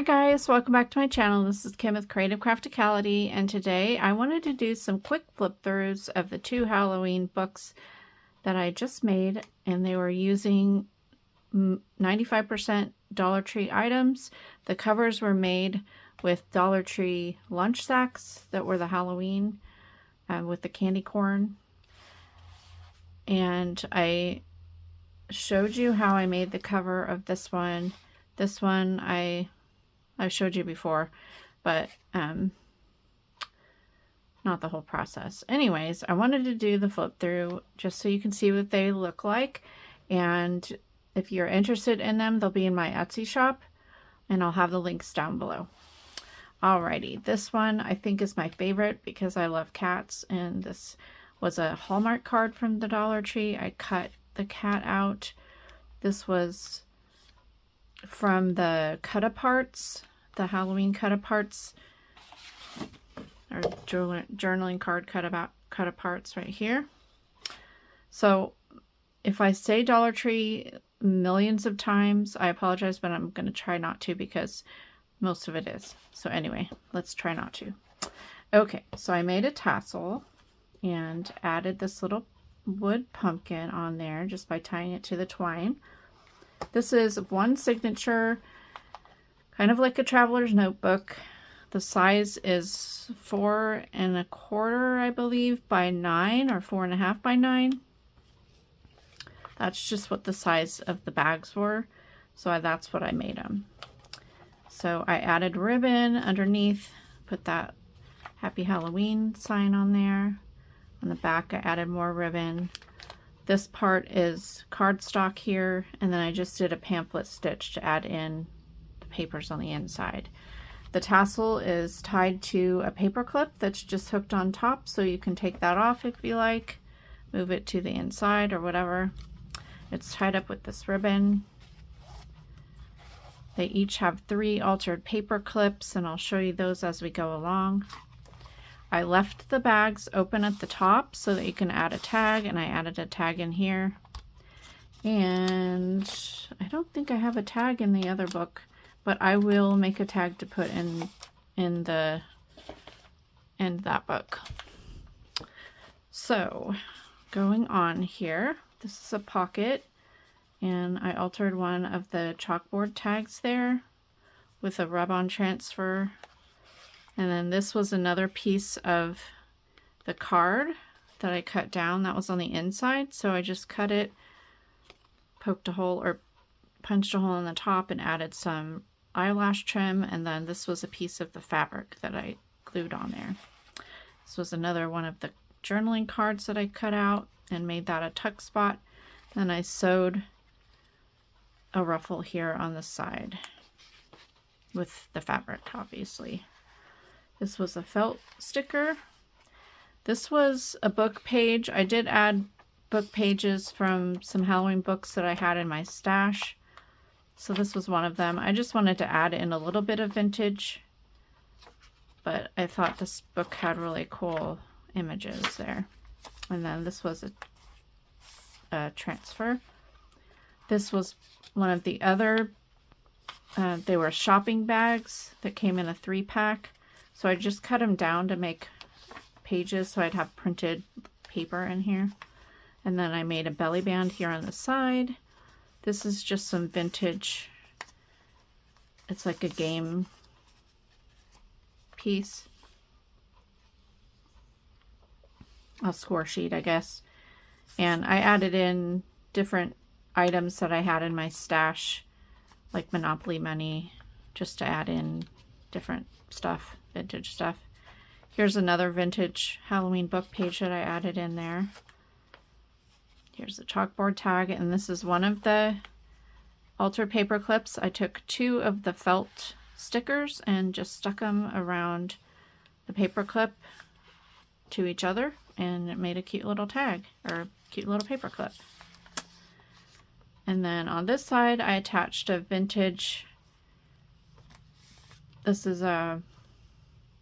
Hi guys, welcome back to my channel. This is Kim with Creative Crafticality, and today I wanted to do some quick flip throughs of the 2 Halloween books that I just made, and they were using 95% Dollar Tree items. The covers were made with Dollar Tree lunch sacks that were the Halloween with the candy corn, and I showed you how I made the cover of this one. This one I showed you before, but not the whole process. Anyways, I wanted to do the flip through just so you can see what they look like, and if you're interested in them, they'll be in my Etsy shop, and I'll have the links down below. Alrighty, this one I think is my favorite because I love cats, and this was a Hallmark card from the Dollar Tree. I cut the cat out. This was from the cut-aparts, the Halloween cut-aparts, or journaling card cut-aparts right here. So if I say Dollar Tree millions of times, I apologize, but I'm going to try not to because most of it is. So anyway, let's try not to. Okay, so I made a tassel and added this little wood pumpkin on there just by tying it to the twine. This is one signature, kind of like a traveler's notebook. The size is 4 1/4, I believe, by 9, or 4 1/2 by 9. That's just what the size of the bags were, so that's what I made them. So I added ribbon underneath, put that Happy Halloween sign on there. On the back I added more ribbon. This part is cardstock here, and then I just did a pamphlet stitch to add in the papers on the inside. The tassel is tied to a paper clip that's just hooked on top, so you can take that off if you like, move it to the inside or whatever. It's tied up with this ribbon. They each have 3 altered paper clips, and I'll show you those as we go along. I left the bags open at the top so that you can add a tag, and I added a tag in here. And I don't think I have a tag in the other book, but I will make a tag to put in that book. So going on here, this is a pocket, and I altered one of the chalkboard tags there with a rub-on transfer. And then this was another piece of the card that I cut down that was on the inside. So I just cut it, poked a hole or punched a hole in the top and added some eyelash trim. And then this was a piece of the fabric that I glued on there. This was another one of the journaling cards that I cut out and made that a tuck spot. Then I sewed a ruffle here on the side with the fabric, obviously. This was a felt sticker. This was a book page. I did add book pages from some Halloween books that I had in my stash. So this was one of them. I just wanted to add in a little bit of vintage, but I thought this book had really cool images there. And then this was a transfer. This was one of the other, they were shopping bags that came in a 3-pack. So I just cut them down to make pages so I'd have printed paper in here. And then I made a belly band here on the side. This is just some vintage, it's like a game piece. A score sheet, I guess. And I added in different items that I had in my stash, like Monopoly money, just to add in different stuff. Vintage stuff. Here's another vintage Halloween book page that I added in there. Here's the chalkboard tag, and this is one of the altered paper clips. I took 2 of the felt stickers and just stuck them around the paper clip to each other, and it made a cute little tag, or cute little paper clip. And then on this side I attached a vintage, this is a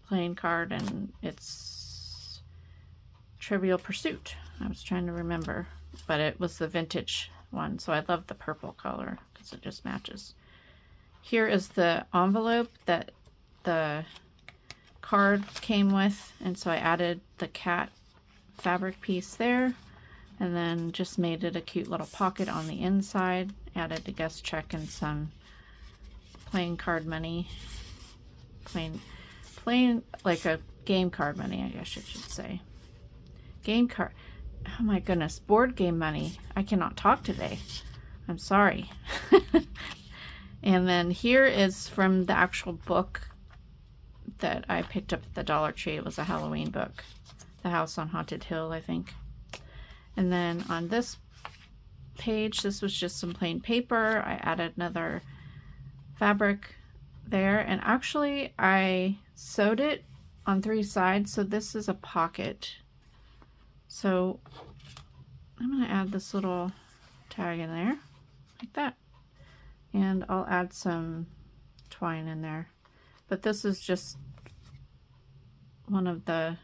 playing card, and it's Trivial Pursuit. I was trying to remember, but it was the vintage one, so I love the purple color because it just matches. Here is the envelope that the card came with, and so I added the cat fabric piece there, and then just made it a cute little pocket on the inside. Added a guest check and some playing card money. Plain like a game card money, I guess I should say. Game card. Oh my goodness, board game money. I cannot talk today. I'm sorry. And then here is from the actual book that I picked up at the Dollar Tree. It was a Halloween book. The House on Haunted Hill, I think. And then on this page, this was just some plain paper. I added another fabric there, and actually I sewed it on 3 sides, so this is a pocket. So I'm going to add this little tag in there like that, and I'll add some twine in there, but this is just one of the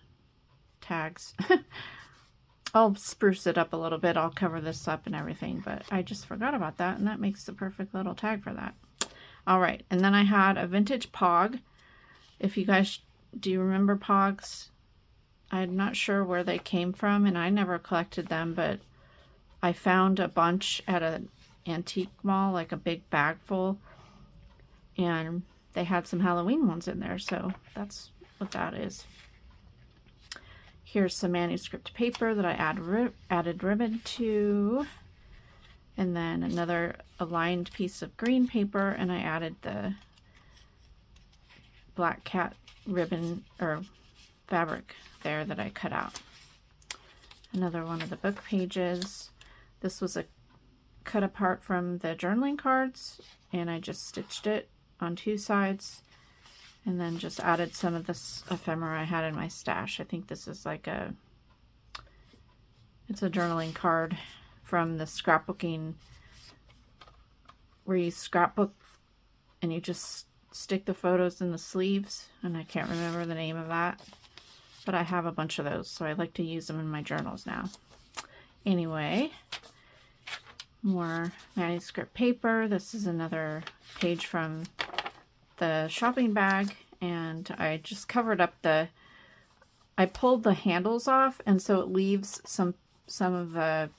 tags. I'll spruce it up a little bit. I'll cover this up and everything, but I just forgot about that, and that makes the perfect little tag for that. All right, and then I had a vintage pog. If you guys, do you remember pogs? I'm not sure where they came from, and I never collected them, but I found a bunch at an antique mall, like a big bag full, and they had some Halloween ones in there, so that's what that is. Here's some manuscript paper that I added ribbon to, and then another aligned piece of green paper, and I added the black cat ribbon or fabric there that I cut out. Another one of the book pages. This was a cut apart from the journaling cards, and I just stitched it on 2 sides, and then just added some of this ephemera I had in my stash. I think this is like it's a journaling card from the scrapbooking, where you scrapbook and you just stick the photos in the sleeves, and I can't remember the name of that, but I have a bunch of those, so I like to use them in my journals now. Anyway, more manuscript paper. This is another page from the shopping bag, and I just covered up I pulled the handles off, and so it leaves some of the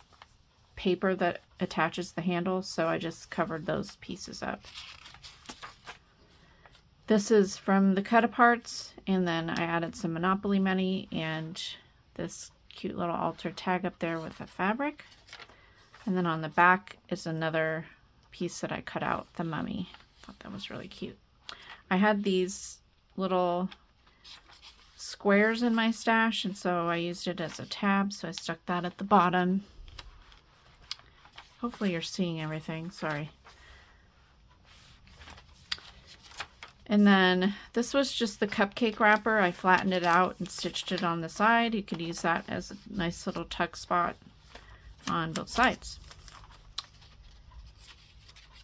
paper that attaches the handle, so I just covered those pieces up. This is from the cut-aparts, and then I added some Monopoly money and this cute little altar tag up there with the fabric. And then on the back is another piece that I cut out, the mummy. I thought that was really cute. I had these little squares in my stash, and so I used it as a tab, so I stuck that at the bottom. Hopefully you're seeing everything, sorry. And then this was just the cupcake wrapper. I flattened it out and stitched it on the side. You could use that as a nice little tuck spot on both sides.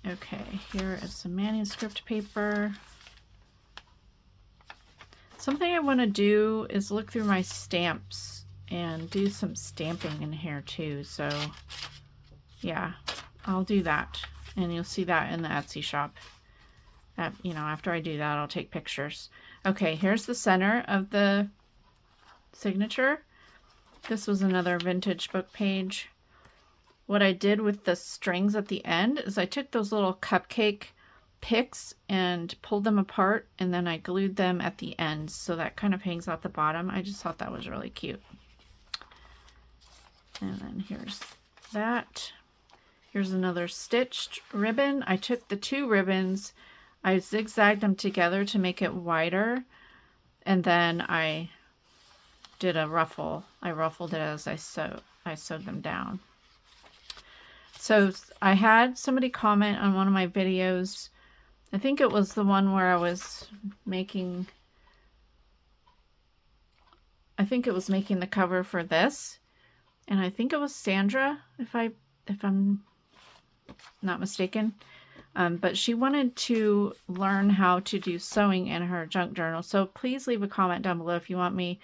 Okay, here is some manuscript paper. Something I want to do is look through my stamps and do some stamping in here too. So yeah, I'll do that, and you'll see that in the Etsy shop. You know, after I do that, I'll take pictures. Okay, here's the center of the signature. This was another vintage book page. What I did with the strings at the end is I took those little cupcake picks and pulled them apart, and then I glued them at the ends, so that kind of hangs out the bottom. I just thought that was really cute. And then here's that. Here's another stitched ribbon. I took the 2 ribbons, I zigzagged them together to make it wider, and then I did a ruffle. I ruffled it as I sewed them down. So I had somebody comment on one of my videos. I think it was the one where I was making, the cover for this, and I think it was Sandra, if I'm not mistaken. But she wanted to learn how to do sewing in her junk journal. So please leave a comment down below if you want me.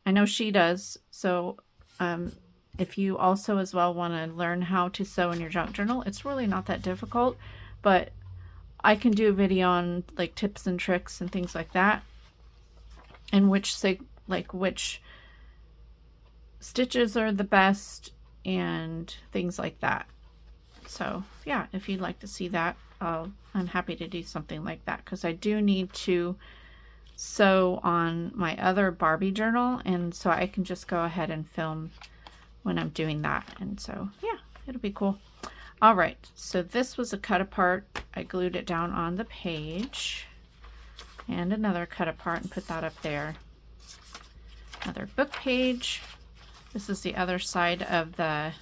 I know she does. So if you also as well want to learn how to sew in your junk journal, it's really not that difficult. But I can do a video on like tips and tricks and things like that, and which stitches are the best and things like that. So yeah, if you'd like to see that, I'm happy to do something like that, because I do need to sew on my other Barbie journal, and so I can just go ahead and film when I'm doing that. And so yeah, it'll be cool. All right, so this was a cut apart. I glued it down on the page, and another cut apart and put that up there. Another book page. This is the other side of the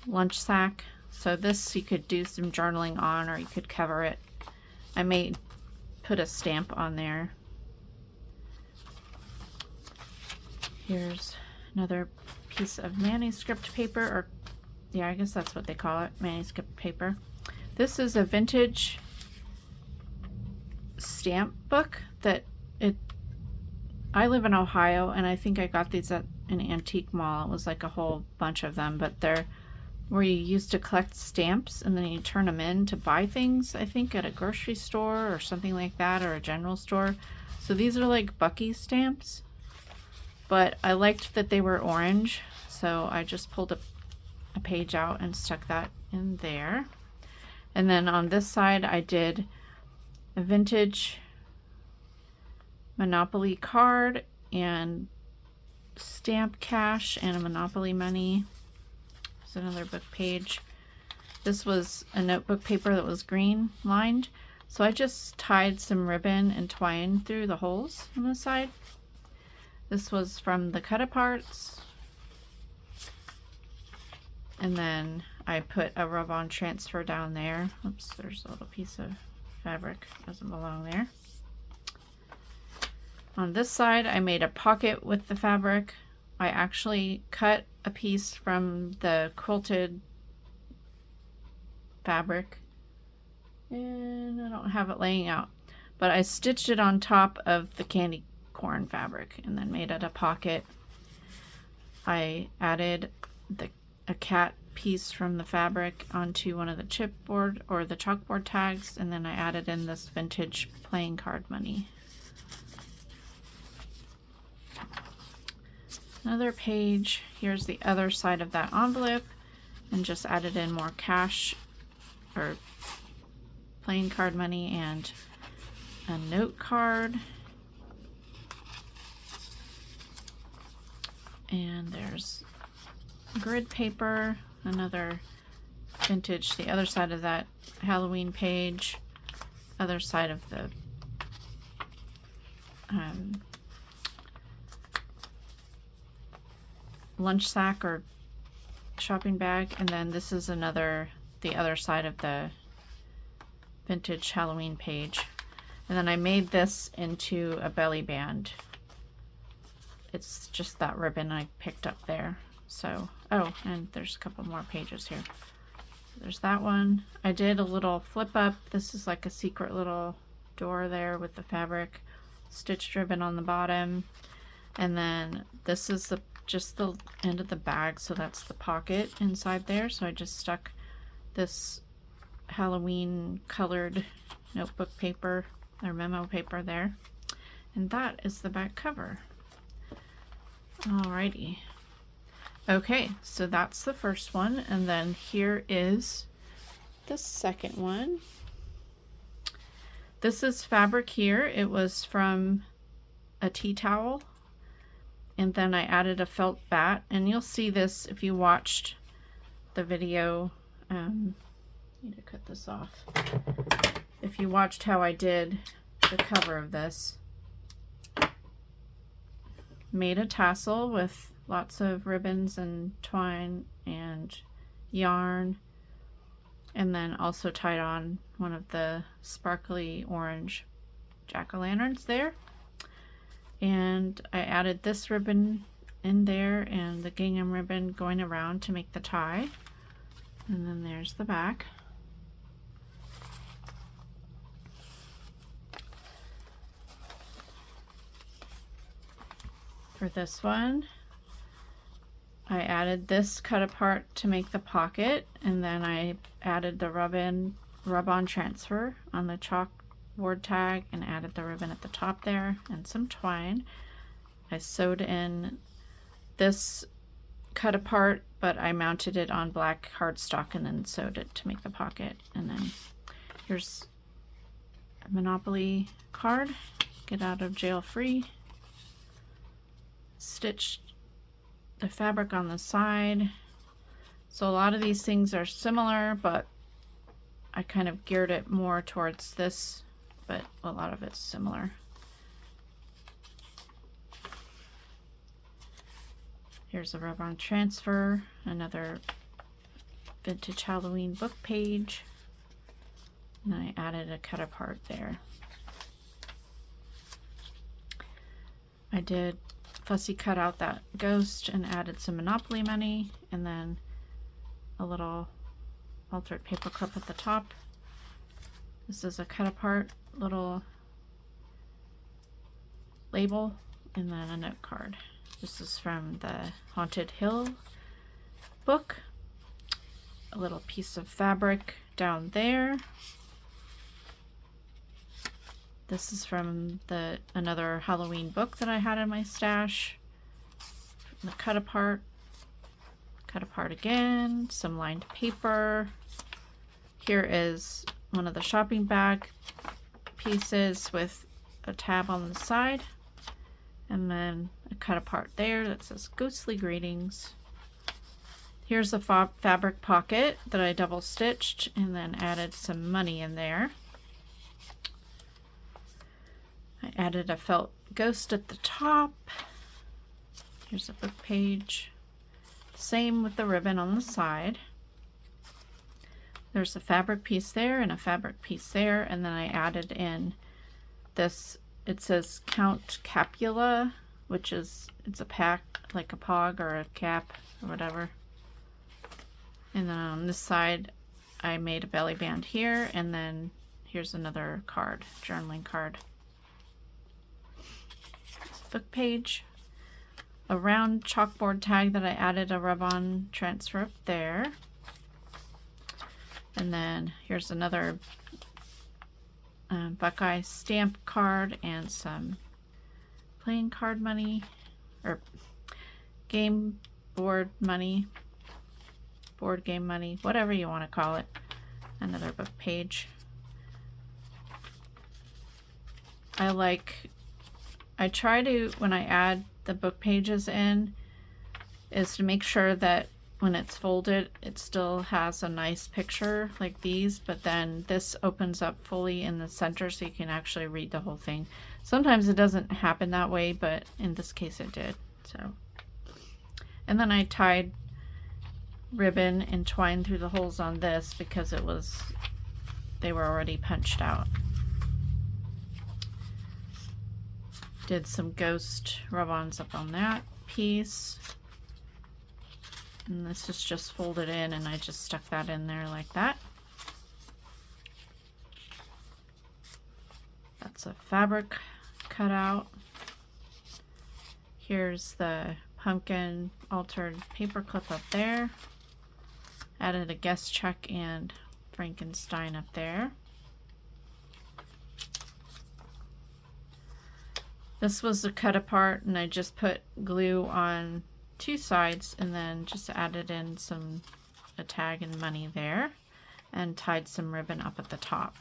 lunch sack. So this you could do some journaling on, or you could cover it. I may put a stamp on there. Here's another piece of manuscript paper, or yeah, I guess that's what they call it, manuscript paper. This is a vintage stamp book that I live in Ohio, and I think I got these at an antique mall. It was like a whole bunch of them, but they're where you used to collect stamps and then you turn them in to buy things, I think at a grocery store or something like that, or a general store. So these are like Bucky stamps, but I liked that they were orange, so I just pulled a page out and stuck that in there. And then on this side I did a vintage Monopoly card and stamp cash and a Monopoly money. There's another book page. This was a notebook paper that was green lined, so I just tied some ribbon and twine through the holes on the side. This was from the cut aparts, and then I put a rub-on transfer down there. Oops, there's a little piece of fabric, doesn't belong there. On this side I made a pocket with the fabric. I actually cut a piece from the quilted fabric, and I don't have it laying out, but I stitched it on top of the candy corn fabric and then made it a pocket. I added a cat piece from the fabric onto one of the chipboard or the chalkboard tags, and then I added in this vintage playing card money. Another page. Here's the other side of that envelope, and just added in more cash or playing card money and a note card. And there's grid paper, another vintage, the other side of that Halloween page, other side of the lunch sack or shopping bag, and then this is the other side of the vintage Halloween page. And then I made this into a belly band. It's just that ribbon I picked up there. So, oh, and there's a couple more pages here. So there's that one. I did a little flip up. This is like a secret little door there with the fabric, stitched ribbon on the bottom. And then this is just the end of the bag, so that's the pocket inside there. So I just stuck this Halloween colored notebook paper or memo paper there, and that is the back cover. Alrighty. Okay, so that's the first one, and then here is the second one. This is fabric here. It was from a tea towel, and then I added a felt bat, and you'll see this if you watched the video. Need to cut this off. If you watched how I did the cover of this, made a tassel with lots of ribbons and twine and yarn, and then also tied on one of the sparkly orange jack-o'-lanterns there. And I added this ribbon in there and the gingham ribbon going around to make the tie. And then there's the back. For this one, I added this cut apart to make the pocket, and then I added the rub-in rub-on transfer on the chalkboard tag and added the ribbon at the top there and some twine. I sewed in this cut apart, but I mounted it on black cardstock and then sewed it to make the pocket. And then here's a Monopoly card, get out of jail free. Stitched the fabric on the side. So a lot of these things are similar, but I kind of geared it more towards this, but a lot of it's similar. Here's a rub-on transfer, another vintage Halloween book page, and I added a cut apart there. I did fussy cut out that ghost and added some Monopoly money, and then a little altered paper clip at the top. This is a cut apart little label, and then a note card. This is from the Haunted Hill book. A little piece of fabric down there. This is from another Halloween book that I had in my stash. The cut apart again, some lined paper. Here is one of the shopping bag pieces with a tab on the side, and then a cut apart there that says Ghostly Greetings. Here's a fabric pocket that I double stitched and then added some money in there. I added a felt ghost at the top. Here's a book page. Same with the ribbon on the side. There's a fabric piece there and a fabric piece there, and then I added in this, it says Count Capula, which is, it's a pack, like a pog or a cap or whatever. And then on this side I made a belly band here, and then here's another card, journaling card. Book page, a round chalkboard tag that I added a rub-on transfer up there, and then here's another Buckeye stamp card and some playing card money, or game board money, board game money, whatever you want to call it. Another book page. I try to, when I add the book pages in, is to make sure that when it's folded, it still has a nice picture like these, but then this opens up fully in the center so you can actually read the whole thing. Sometimes it doesn't happen that way, but in this case it did. So, and then I tied ribbon and twine through the holes on this because they were already punched out. Did some ghost rub-ons up on that piece, and this is just folded in, and I just stuck that in there like that. That's a fabric cutout. Here's the pumpkin altered paper clip up there. Added a guest check and Frankenstein up there. This was a cut apart, and I just put glue on two sides and then just added in a tag and money there and tied some ribbon up at the top.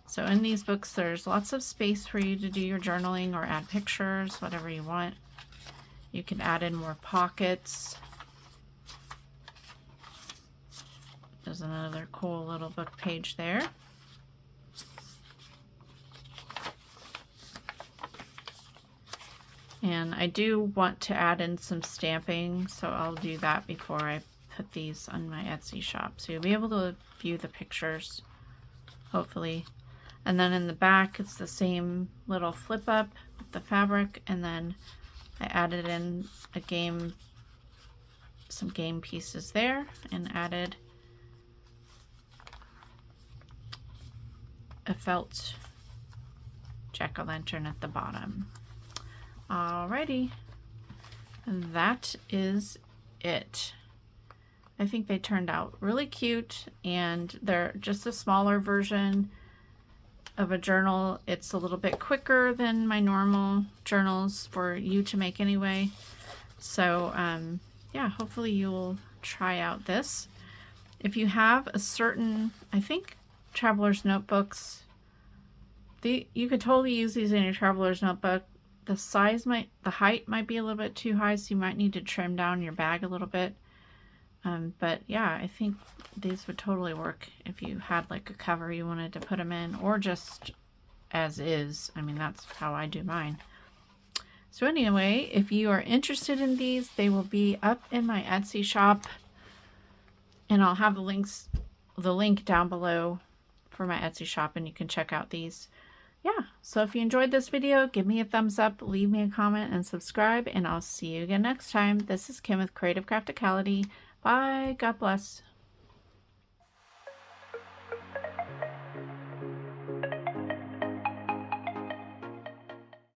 So in these books there's lots of space for you to do your journaling or add pictures, whatever you want. You can add in more pockets. There's another cool little book page there. And I do want to add in some stamping, so I'll do that before I put these on my Etsy shop. So you'll be able to view the pictures, hopefully. And then in the back, it's the same little flip up with the fabric, and then I added in some game pieces there, and added a felt jack-o'-lantern at the bottom. Alrighty, and that is it. I think they turned out really cute, and they're just a smaller version of a journal. It's a little bit quicker than my normal journals for you to make anyway. So yeah, hopefully you'll try out this. If you have a certain, I think traveler's notebooks, you could totally use these in your traveler's notebook. The height might be a little bit too high, so you might need to trim down your bag a little bit. But yeah, I think these would totally work if you had like a cover you wanted to put them in, or just as is. I mean, that's how I do mine. So anyway, if you are interested in these, they will be up in my Etsy shop, and I'll have the link down below for my Etsy shop, and you can check out these. Yeah, so if you enjoyed this video, give me a thumbs up, leave me a comment, and subscribe, and I'll see you again next time. This is Kim with Creative Crafticality. Bye. God bless.